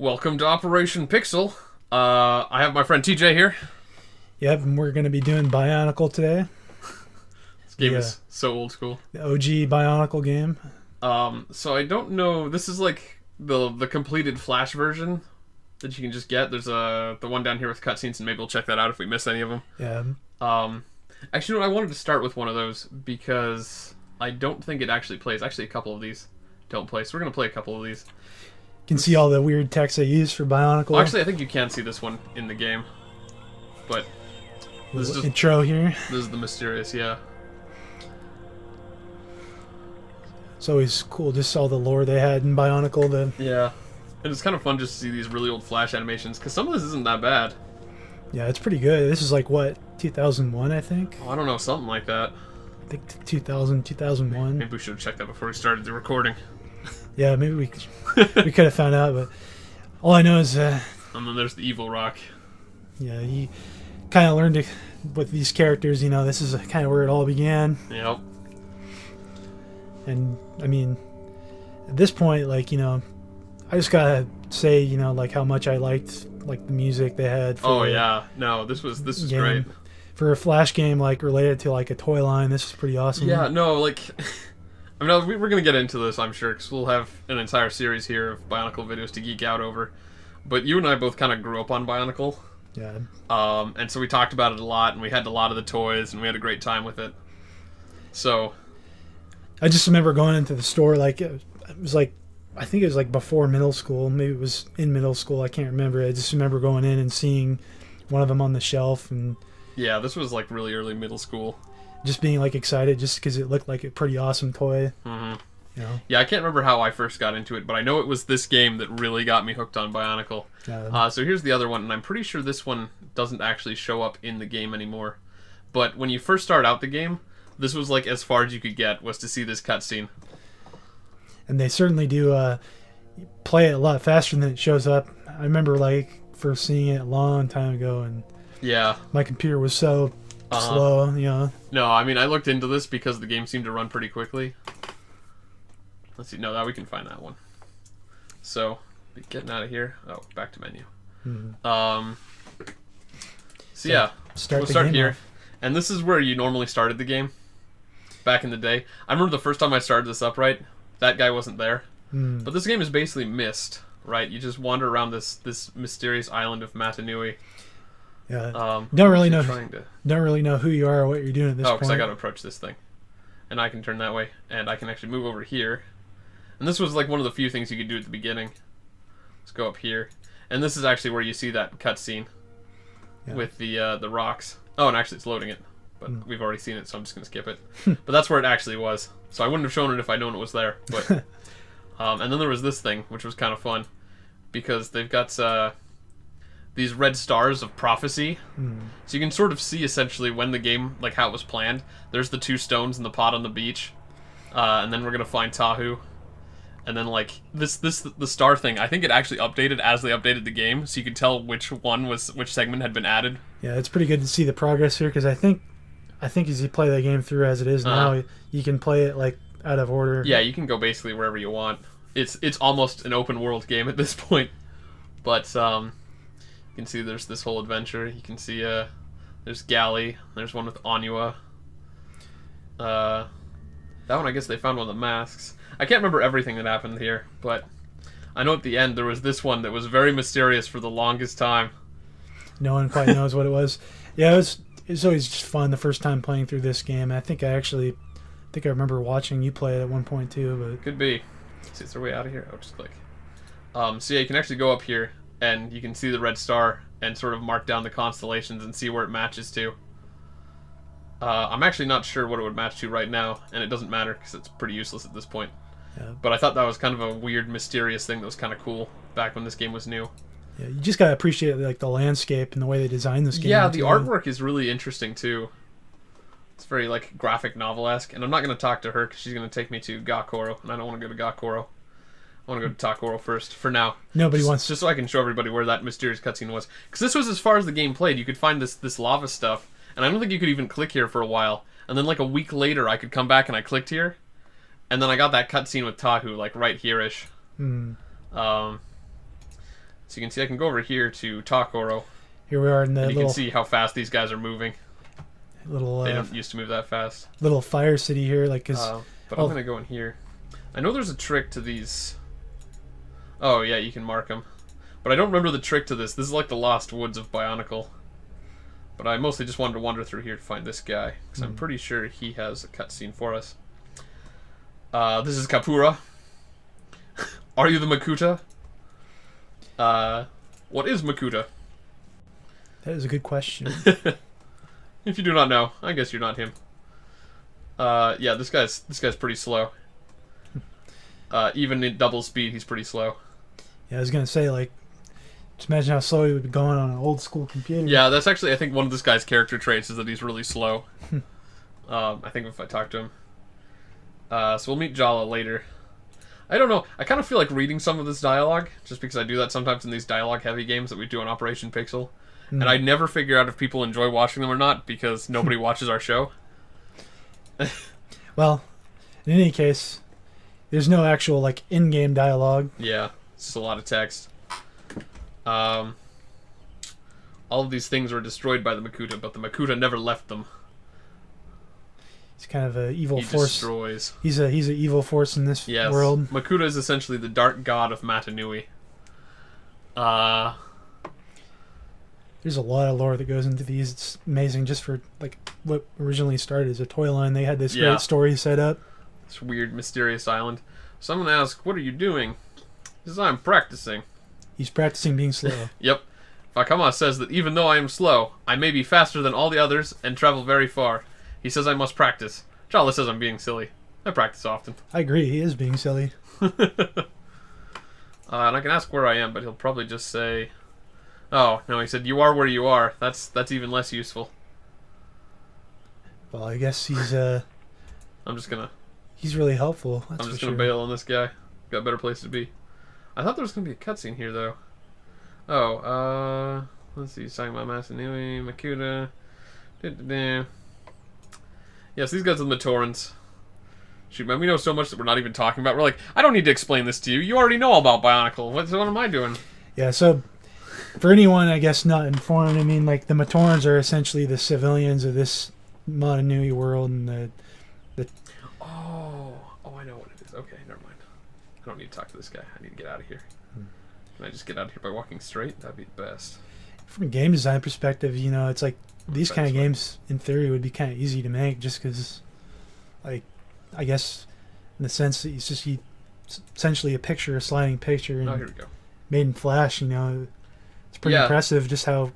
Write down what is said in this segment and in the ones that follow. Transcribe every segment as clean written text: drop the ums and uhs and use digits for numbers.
Welcome to Operation Pixel. I have my friend TJ here. Yep, and we're going to be doing Bionicle today. This game is so old school. The OG Bionicle game. So I don't know. This is like the completed Flash version that you can just get. There's the one down here with cutscenes, and maybe we'll check that out if we miss any of them. Yeah. Actually, I wanted to start with one of those because I don't think it actually plays. Actually, a couple of these don't play, so we're gonna play a couple of these. You can see all the weird text I use for Bionicle. Well, actually, I think you can see this one in the game, but this is just intro here. This is the mysterious, yeah. It's always cool, just all the lore they had in Bionicle. Yeah, and it's kind of fun just to see these really old Flash animations because some of this isn't that bad. Yeah, it's pretty good. This is like what, 2001, I think. Oh, I don't know, something like that. I think 2000, 2001. Maybe we should have checked that before we started the recording. Yeah, maybe we could have found out, but all I know is and then there's the evil rock. Yeah, you kind of learned with these characters, this is kind of where it all began. Yep. And I mean, at this point, I just gotta say, like how much I liked like the music they had. For this was great for a Flash game, like related to like a toy line. This is pretty awesome. Yeah, no, like. I mean, we're going to get into this, I'm sure, because we'll have an entire series here of Bionicle videos to geek out over. But you and I both kind of grew up on Bionicle. Yeah. And so we talked about it a lot, and we had a lot of the toys, and we had a great time with it. So... I just remember going into the store, I think it was like before middle school. Maybe it was in middle school, I can't remember. I just remember going in and seeing one of them on the shelf. And yeah, this was like really early middle school. Just being like excited just because it looked like a pretty awesome toy. Mm-hmm. Yeah, I can't remember how I first got into it, but I know it was this game that really got me hooked on Bionicle. So here's the other one, and I'm pretty sure this one doesn't actually show up in the game anymore. But when you first start out the game, this was like as far as you could get, was to see this cutscene. And they certainly do play it a lot faster than it shows up. I remember first seeing it a long time ago, and yeah, my computer was so... slow, No, I mean, I looked into this because the game seemed to run pretty quickly. Let's see. No, we can find that one. So, getting out of here. Oh, back to menu. Mm-hmm. So yeah, we'll start here. Off. And this is where you normally started the game. Back in the day. I remember the first time I started this up, right? That guy wasn't there. Mm. But this game is basically Myst, right? You just wander around this mysterious island of Matanui. Yeah. Don't really know who you are or what you're doing at this point. Oh, because I got to approach this thing, and I can turn that way, and I can actually move over here. And this was like one of the few things you could do at the beginning. Let's go up here, and this is actually where you see that cutscene with the rocks. Oh, and actually it's loading it, but we've already seen it, so I'm just gonna skip it. But that's where it actually was. So I wouldn't have shown it if I'd known it was there. But and then there was this thing, which was kind of fun, because they've got these red stars of prophecy. So you can sort of see essentially when the game, like how it was planned. There's the two stones in the pot on the beach, and then we're gonna find Tahu, and then like the star thing. I think it actually updated as they updated the game, so you could tell which segment had been added. Yeah, it's pretty good to see the progress here, because I think as you play the game through as it is now, you can play it like out of order. Yeah, you can go basically wherever you want. It's almost an open world game at this point, but you can see there's this whole adventure. You can see there's Galley. There's one with Onua. That one, I guess they found one of the masks. I can't remember everything that happened here, but I know at the end there was this one that was very mysterious for the longest time. No one quite knows what it was. Yeah, it's always just fun the first time playing through this game. I think I remember watching you play it at one point too. But could be. Let's see, is there a way out of here? Oh, just click. So yeah, you can actually go up here, and you can see the red star and sort of mark down the constellations and see where it matches to. I'm actually not sure what it would match to right now, and it doesn't matter because it's pretty useless at this point. Yeah. But I thought that was kind of a weird, mysterious thing that was kind of cool back when this game was new. Yeah, you just gotta appreciate like the landscape and the way they designed this game. Yeah, the artwork is really interesting too. It's very like graphic novel-esque, and I'm not going to talk to her because she's going to take me to Gakoro, and I don't want to go to Gakoro. I want to go to Takoro first, for now. Nobody wants... Just so I can show everybody where that mysterious cutscene was. Because this was as far as the game played. You could find this lava stuff, and I don't think you could even click here for a while. And then like a week later, I could come back and I clicked here, and then I got that cutscene with Tahu, like right here-ish. So you can see I can go over here to Takoro, Here we are in the and you little can see how fast these guys are moving. little They don't used to move that fast. little fire city here, like cause But I'm gonna go in here. I know there's a trick to these. Oh yeah, you can mark them. But I don't remember the trick to this. This is like the Lost Woods of Bionicle. But I mostly just wanted to wander through here to find this guy, because I'm pretty sure he has a cutscene for us. This is Kapura. Are you the Makuta? What is Makuta? that is a good question. If you do not know, I guess you're not him. Yeah, this guy's pretty slow. Even at double speed, he's pretty slow. Yeah, I was gonna say, like, just imagine how slow he would be going on an old school computer. Yeah, that's actually, I think, one of this guy's character traits is that he's really slow. I think if I talk to him. So we'll meet Jala later. I don't know, I kind of feel like reading some of this dialogue, just because I do that sometimes in these dialogue-heavy games that we do on Operation Pixel. And I never figure out if people enjoy watching them or not, because nobody watches our show. Well, in any case, there's no actual, like, in-game dialogue. Yeah, it's just a lot of text. All of these things were destroyed by the Makuta, but the Makuta never left them. He's kind of an evil He force. destroys. He's an evil force in this Yes. world. Makuta is essentially the dark god of Matanui. There's a lot of lore that goes into these. It's amazing. Just for like what originally started as a toy line, they had this Yeah. great story set up. This weird, mysterious island. So I'm gonna ask, what are you doing? He says, I'm practicing. He's practicing being slow. Yep. Vakama says that even though I am slow, I may be faster than all the others and travel very far. He says I must practice. Jala says I'm being silly. I practice often. I agree. He is being silly. And I can ask where I am, but he'll probably just say, oh, no, he said, you are where you are. That's even less useful. Well, I guess he's I'm just gonna really helpful. That's I'm just for gonna sure. bail on this guy. Got a better place to be. I thought there was gonna be a cutscene here though. Oh, let's see, he's talking about Masanui, Makuta. Yes, these guys are the Matorans. Shoot, man, we know so much that we're not even talking about. We're like, I don't need to explain this to you. You already know all about Bionicle. What am I doing? Yeah, so for anyone, I guess, not informed, I mean, like, the Matorans are essentially the civilians of this Motunui world, and the Oh, I know what it is. Okay, never mind. I don't need to talk to this guy. I need to get out of here. Can I just get out of here by walking straight? That'd be the best. from a game design perspective, you know, it's like these kind of That's games, in theory, would be kind of easy to make, just because, like, I guess, in the sense that it's just essentially a sliding picture, and Oh, here we go. made in Flash. You know, it's pretty Yeah. impressive just how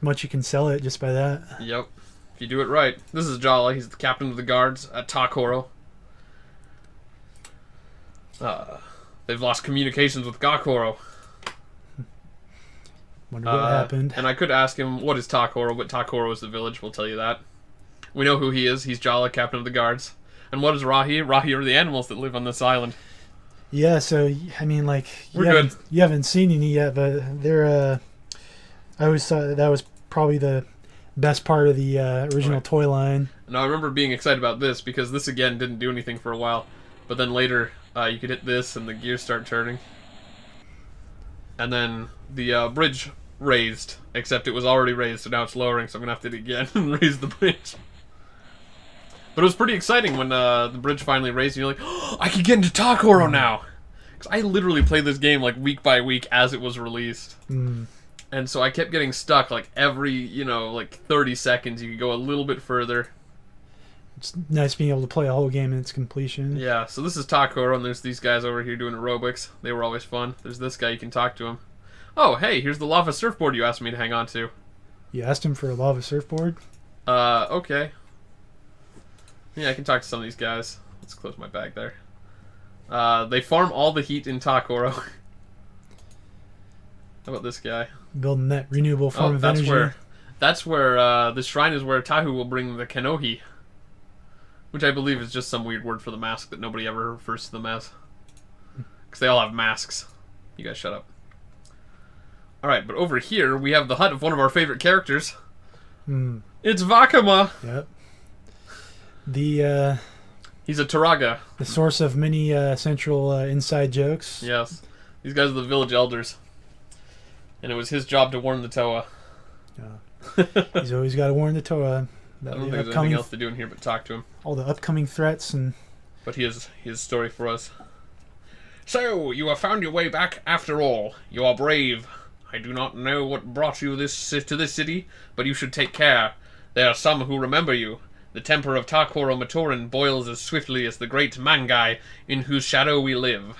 much you can sell it just by that. Yep. If you do it right. This is Jala. He's the captain of the guards at Takoro. They've lost communications with Gakoro. Wonder what happened. And I could ask him, what is Takoro? But Takoro is the village. We'll tell you that. We know who he is. He's Jala, captain of the guards. And what is Rahi? Rahi are the animals that live on this island. Yeah, so I mean, like, We're good. You haven't seen any yet, but they're. I always thought that was probably the best part of the original Right. toy line. And I remember being excited about this because this again didn't do anything for a while, but then later you could hit this and the gears start turning, and then the bridge raised, except it was already raised, so now it's lowering. So I'm gonna have to do it again and raise the bridge. But it was pretty exciting when the bridge finally raised, and you're like, oh, I can get into Takoro now, because I literally played this game like week by week as it was released. And so I kept getting stuck, like every, like 30 seconds you could go a little bit further. It's nice being able to play a whole game in its completion. Yeah, so this is Takoro, and there's these guys over here doing aerobics. They were always fun. There's this guy, you can talk to him. Oh, hey, here's the lava surfboard you asked me to hang on to. You asked him for a lava surfboard? Okay. Yeah, I can talk to some of these guys. Let's close my bag there. They farm all the heat in Takoro. How about this guy? Building that renewable form of that's energy. That's where the shrine is where Tahu will bring the Kanohi. Which I believe is just some weird word for the mask that nobody ever refers to them as. Because they all have masks. You guys shut up. Alright, but over here we have the hut of one of our favorite characters. It's Vakama! Yep. The He's a Turaga. the source of many central inside jokes. Yes. These guys are the village elders. And it was his job to warn the Toa. He's always got to warn the Toa I about don't think the there's anything upcoming, else to do in here but talk to him. all the upcoming threats and. But he has a story for us. So, you have found your way back after all. You are brave. I do not know what brought you to this city, but you should take care. There are some who remember you. The temper of Takoro Matoran boils as swiftly as the great Mangai, in whose shadow we live.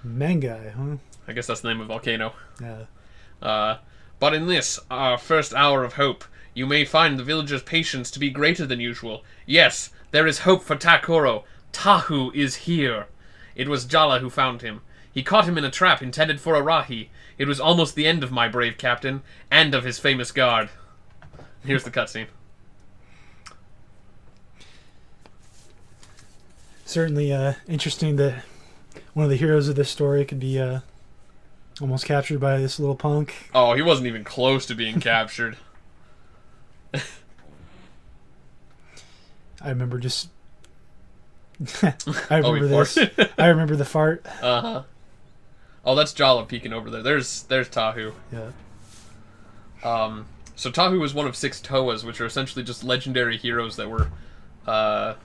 Mangai, huh? I guess that's the name of volcano. Yeah. But in this, our first hour of hope, you may find the villagers' patience to be greater than usual. Yes, there is hope for Takoro. Tahu is here. It was Jala who found him. He caught him in a trap intended for Arahi. It was almost the end of my brave captain, and of his famous guard. Here's the cutscene. Certainly interesting that one of the heroes of this story could be almost captured by this little punk. Oh, he wasn't even close to being captured. I remember just... I remember this. I remember the fart. Uh-huh. Oh, that's Jala peeking over there. There's Tahu. Yeah. So Tahu was one of 6 Toas, which are essentially just legendary heroes that were, I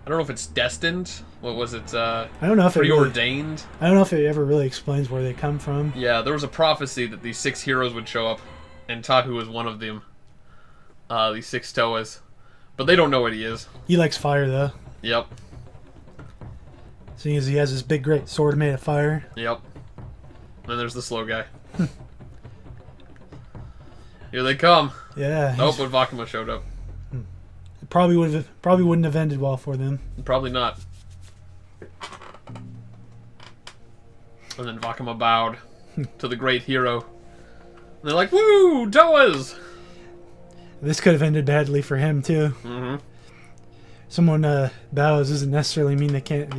don't know if it's destined. What was it? I don't know if preordained. I don't know if it ever really explains where they come from. Yeah, there was a prophecy that these 6 heroes would show up, and Tahu was one of them. These 6 Toas, but they don't know what he is. He likes fire though. Yep. Seeing as he has this big great sword made of fire. Yep. And there's the slow guy. Here they come. Yeah. Oh, but Vakuma showed up. It probably wouldn't have ended well for them. Probably not. And then Vakuma bowed to the great hero. And they're like, "Woo, Toas!" This could have ended badly for him too. Mm-hmm. Someone bows doesn't necessarily mean they can't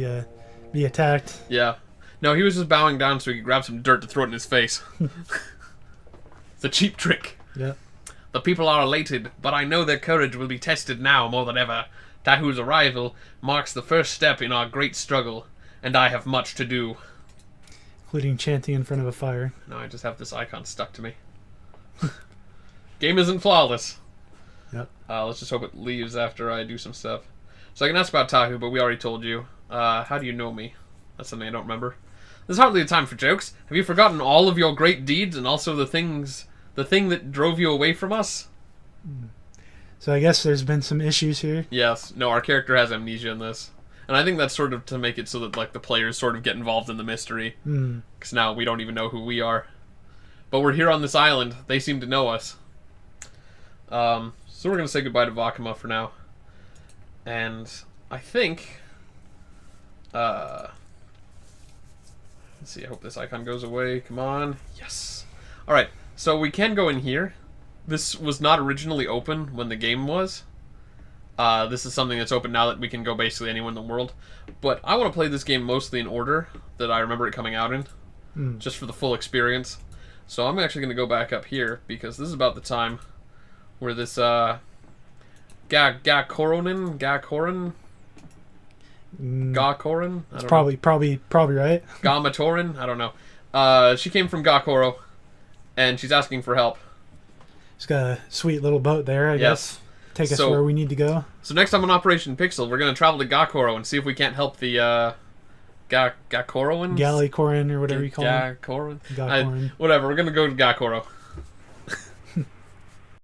be attacked. Yeah. No, he was just bowing down so he could grab some dirt to throw it in his face. It's a cheap trick. Yeah. The people are elated, but I know their courage will be tested now more than ever. Tahu's arrival marks the first step in our great struggle, and I have much to do. Including chanting in front of a fire. No, I just have this icon stuck to me. Game isn't flawless. Yep. Let's just hope it leaves after I do some stuff. So I can ask about Tahu, but we already told you. How do you know me? That's something I don't remember. There's hardly a time for jokes. Have you forgotten all of your great deeds and also the thing that drove you away from us? So I guess there's been some issues here. Yes. No, our character has amnesia in this. And I think that's sort of to make it so that like the players sort of get involved in the mystery. Because now we don't even know who we are. But we're here on this island. They seem to know us. So we're going to say goodbye to Vakuma for now. And I think... let's see, I hope this icon goes away. Come on. Yes. Alright, so we can go in here. This was not originally open when the game was. This is something that's open now that we can go basically anywhere in the world. But I want to play this game mostly in order that I remember it coming out in. Just for the full experience. So I'm actually going to go back up here because this is about the time where this Gakoran? It's probably right. Gamatoran? I don't know. She came from Gakoro, and she's asking for help. It's got a sweet little boat there, I guess. Take us where we need to go. So next time on Operation Pixel, we're going to travel to Gakoro and see if we can't help the Gakoroans? Gallicoran or whatever you call them. Gakoran? Gakoran. Whatever, we're going to go to Gakoro.